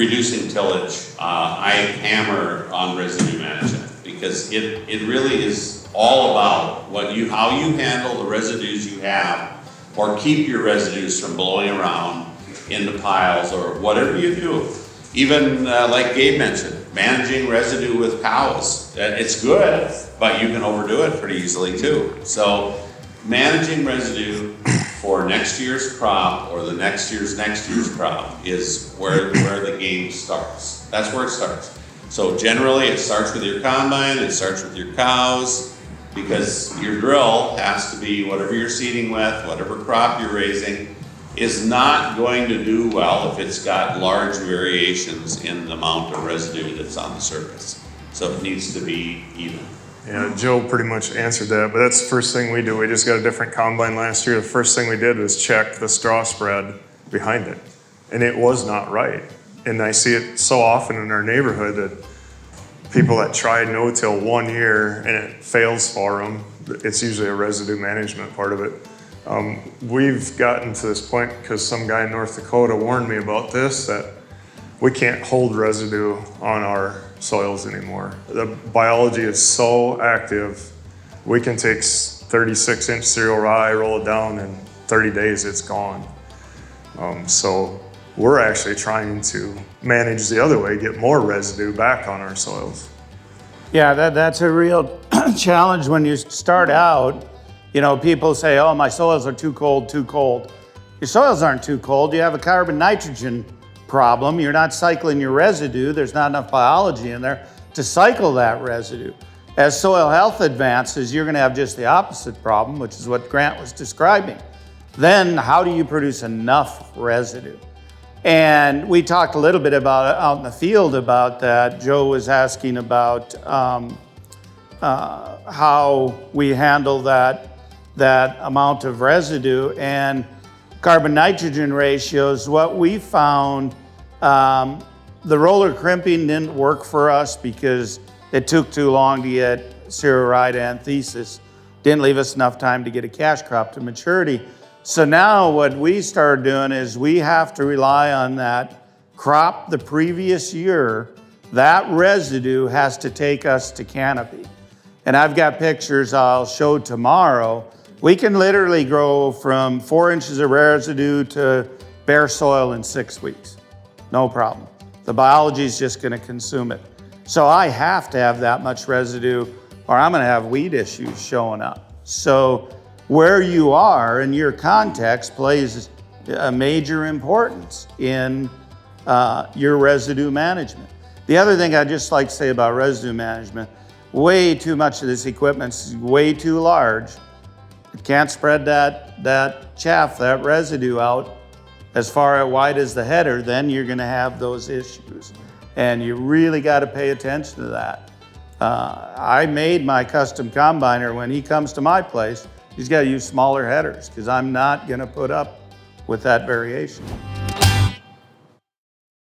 reducing tillage, I hammer on residue management because it really is all about how you handle the residues you have, or keep your residues from blowing around into piles or whatever you do. Even like Gabe mentioned, managing residue with cows. It's good, but you can overdo it pretty easily too. So managing residue for next year's crop or the next year's crop is where the game starts. That's where it starts. So generally it starts with your combine, it starts with your cows, because your drill has to be whatever you're seeding with, whatever crop you're raising, is not going to do well if it's got large variations in the amount of residue that's on the surface. So it needs to be even. Yeah, Joe pretty much answered that, but that's the first thing we do. We just got a different combine last year. The first thing we did was check the straw spread behind it, and it was not right. And I see it so often in our neighborhood that people that tried no-till 1 year and it fails for them, it's usually a residue management part of it. We've gotten to this point because some guy in North Dakota warned me about this, that we can't hold residue on our soils anymore. The biology is so active, we can take 36-inch cereal rye, roll it down, in 30 days it's gone. So we're actually trying to manage the other way, get more residue back on our soils. Yeah, that's a real challenge when you start out. You know, people say, oh, my soils are too cold, too cold. Your soils aren't too cold. You have a carbon nitrogen problem. You're not cycling your residue. There's not enough biology in there to cycle that residue. As soil health advances, you're going to have just the opposite problem, which is what Grant was describing. Then how do you produce enough residue? And we talked a little bit about out in the field about that. Joe was asking about how we handle that amount of residue, and carbon nitrogen ratios. What we found, the roller crimping didn't work for us because it took too long to get cereal rye to anthesis. Didn't leave us enough time to get a cash crop to maturity. So now what we started doing is we have to rely on that crop the previous year. That residue has to take us to canopy. And I've got pictures I'll show tomorrow. We can literally grow from 4 inches of residue to bare soil in 6 weeks. No problem. The biology is just gonna consume it. So I have to have that much residue or I'm gonna have weed issues showing up. So where you are in your context plays a major importance in your residue management. The other thing I'd just like to say about residue management, way too much of this equipment is way too large. It can't spread that chaff, that residue out as far wide as the header, then you're gonna have those issues. And you really gotta pay attention to that. I made my custom combiner, when he comes to my place, he's got to use smaller headers because I'm not going to put up with that variation.